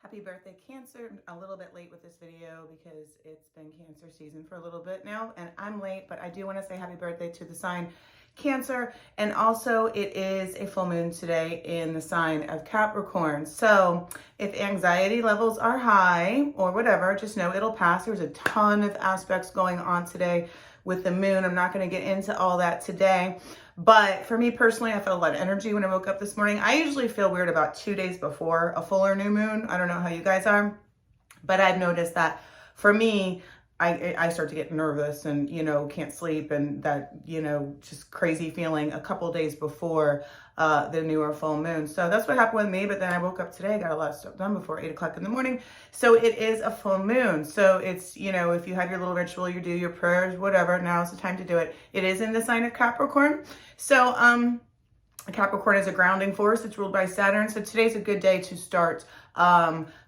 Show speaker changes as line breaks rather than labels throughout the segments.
Happy birthday, Cancer. I'm a little bit late with this video because it's been Cancer season for a little bit now, and I'm late, but I do want to say happy birthday to the sign Cancer. And also it is a full moon today in the sign of Capricorn. So if anxiety levels are high or whatever, just know it'll pass. There's a ton of aspects going on today with the moon. I'm not going to get into all that today. But for me personally, I felt a lot of energy when I woke up this morning. I usually feel weird about 2 days before a full or new moon. I don't know how you guys are, but I've noticed that for me, I start to get nervous and, can't sleep, and that, just crazy feeling a couple days before the new or full moon. So that's what happened with me. But then I woke up today, I got a lot of stuff done before 8 o'clock in the morning. So it is a full moon. So it's, if you have your little ritual, you do your prayers, whatever, now's the time to do it. It is in the sign of Capricorn. So, Capricorn is a grounding force. It's ruled by Saturn. So today's a good day to start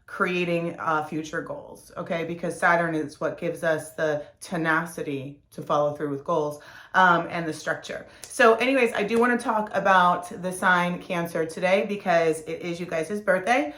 creating future goals, okay? Because Saturn is what gives us the tenacity to follow through with goals and the structure. So anyways, I do want to talk about the sign Cancer today because it is you guys' birthday.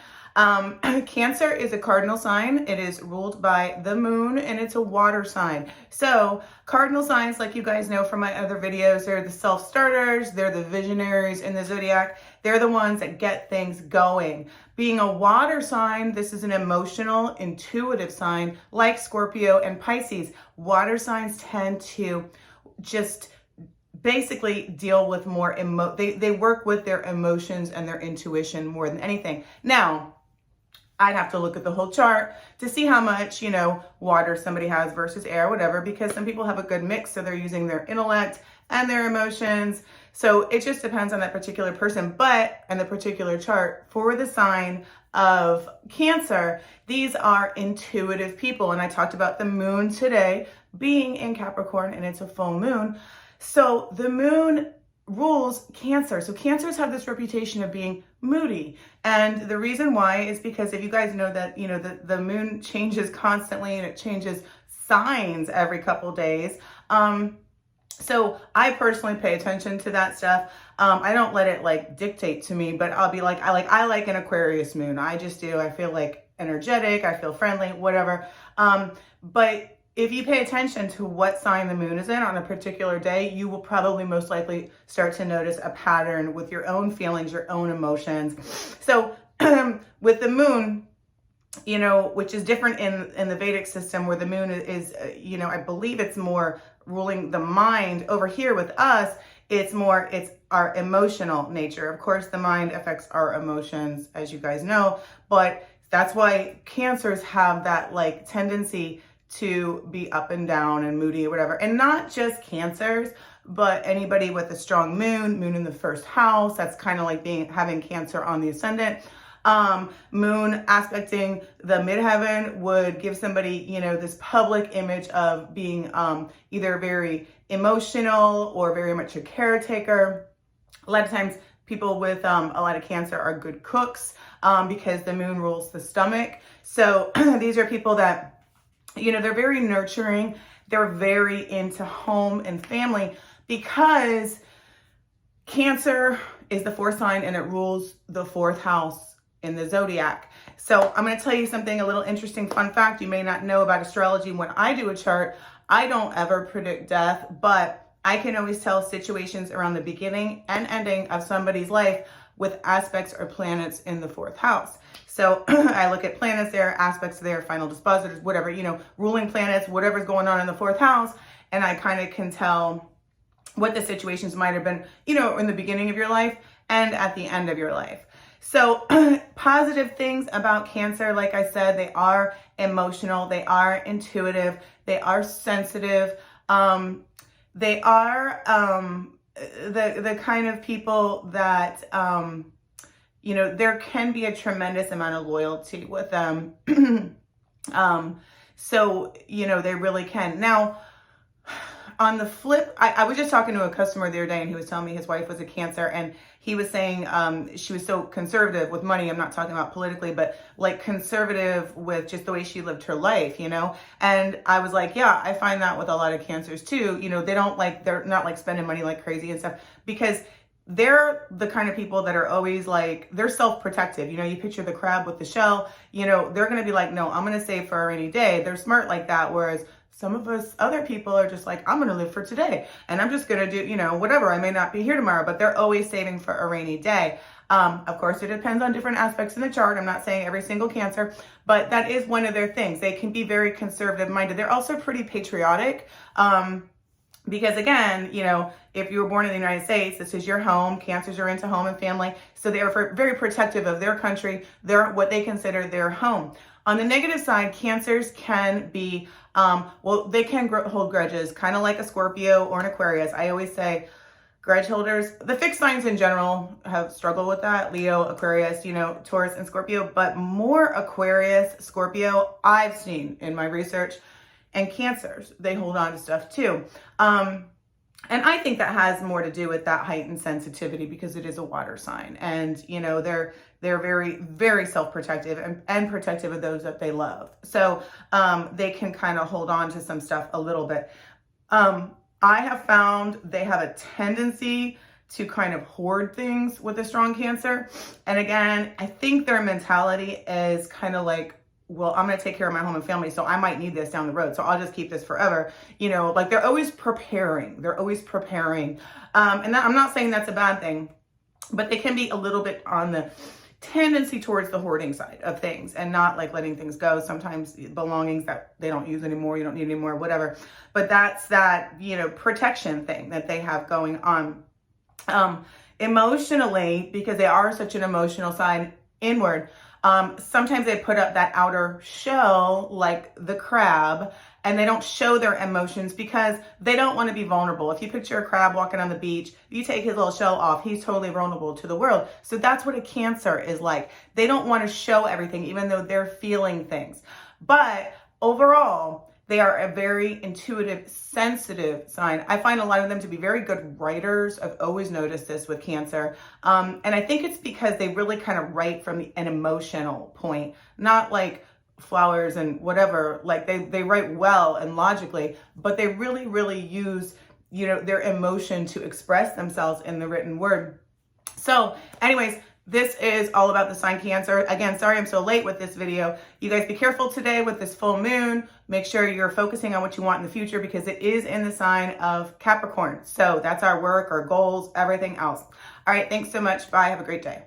Cancer is a cardinal sign. It is ruled by the moon, and it's a water sign. So cardinal signs, like you guys know from my other videos, they're the self-starters, they're the visionaries in the zodiac. They're the ones that get things going. Being a water sign, this is an emotional, intuitive sign like Scorpio and Pisces. Water signs tend to just basically deal with more they work with their emotions and their intuition more than anything. Now, I'd have to look at the whole chart to see how much, water somebody has versus air, whatever, because some people have a good mix. So they're using their intellect and their emotions. So it just depends on that particular person. But in the particular chart for the sign of Cancer, these are intuitive people. And I talked about the moon today being in Capricorn, and it's a full moon. So the moon rules Cancer. So Cancers have this reputation of being moody. And the reason why is because if you guys know that, the moon changes constantly and it changes signs every couple days. So I personally pay attention to that stuff. I don't let it dictate to me, but I'll be like, I like an Aquarius moon. I just do. I feel energetic. I feel friendly, whatever. But if you pay attention to what sign the moon is in on a particular day, you will probably most likely start to notice a pattern with your own feelings, your own emotions. So with the moon, which is different in the Vedic system, where the moon is, I believe it's more ruling the mind. Over here with us, it's our emotional nature. Of course, the mind affects our emotions, as you guys know, but that's why Cancers have that tendency to be up and down and moody or whatever. And not just Cancers, but anybody with a strong moon in the first house. That's kind of like having Cancer on the ascendant. Moon aspecting the midheaven would give somebody, this public image of being either very emotional or very much a caretaker. A lot of times people with a lot of Cancer are good cooks because the moon rules the stomach. So these are people that, they're very nurturing. They're very into home and family because Cancer is the fourth sign and it rules the fourth house in the zodiac. So I'm going to tell you something, a little interesting fun fact you may not know about astrology. When I do a chart, I don't ever predict death, but I can always tell situations around the beginning and ending of somebody's life with aspects or planets in the fourth house. So I look at planets there, aspects there, final dispositors, whatever, ruling planets, whatever's going on in the fourth house. And I kind of can tell what the situations might have been, in the beginning of your life and at the end of your life. So positive things about Cancer, like I said, they are emotional, they are intuitive, they are sensitive. They are the kind of people that, there can be a tremendous amount of loyalty with them. So, they really can. Now, on the flip, I was just talking to a customer the other day, and he was telling me his wife was a Cancer, and he was saying she was so conservative with money. I'm not talking about politically, but conservative with just the way she lived her life, And I was like, yeah, I find that with a lot of Cancers too. They're not spending money like crazy and stuff because they're the kind of people that are always like, they're self-protective. You know, you picture the crab with the shell, you know, they're going to be like, no, I'm going to save for a rainy day. They're smart like that. Whereas some of us other people are just like, I'm going to live for today and I'm just going to do, you know, whatever. I may not be here tomorrow, but they're always saving for a rainy day. Of course, it depends on different aspects in the chart. I'm not saying every single Cancer, but that is one of their things. They can be very conservative minded. They're also pretty patriotic. Because again, you know, if you were born in the United States, this is your home. Cancers are into home and family. So they are very protective of their country, what they consider their home. On the negative side, Cancers can be, well, they can hold grudges, kind of like a Scorpio or an Aquarius. I always say grudge holders, the fixed signs in general have struggled with that. Leo, Aquarius, you know, Taurus and Scorpio, but more Aquarius, Scorpio, I've seen in my research. And Cancers, they hold on to stuff too. And I think that has more to do with that heightened sensitivity because it is a water sign. And, you know, they're very, very self-protective and protective of those that they love. So they can kind of hold on to some stuff a little bit. I have found they have a tendency to kind of hoard things with a strong Cancer. And again, I think their mentality is kind of like, well, I'm going to take care of my home and family, so I might need this down the road. So I'll just keep this forever. You know, like they're always preparing. They're always preparing. And I'm not saying that's a bad thing, but they can be a little bit on the tendency towards the hoarding side of things and not like letting things go. Sometimes belongings that they don't use anymore, you don't need anymore, whatever. But that's that, you know, protection thing that they have going on. Emotionally, because they are such an emotional sign inward, sometimes they put up that outer show like the crab and they don't show their emotions because they don't want to be vulnerable. If you picture a crab walking on the beach, you take his little shell off, he's totally vulnerable to the world. So that's what a Cancer is like. They don't want to show everything even though they're feeling things. But overall, they are a very intuitive, sensitive sign. I find a lot of them to be very good writers. I've always noticed this with Cancer. And I think it's because they really kind of write from an emotional point, not like flowers and whatever. Like they write well and logically, but they really, really use, you know, their emotion to express themselves in the written word. So anyways, this is all about the sign Cancer. Again, sorry I'm so late with this video. You guys be careful today with this full moon. Make sure you're focusing on what you want in the future because it is in the sign of Capricorn. So that's our work, our goals, everything else. All right, thanks so much. Bye. Have a great day.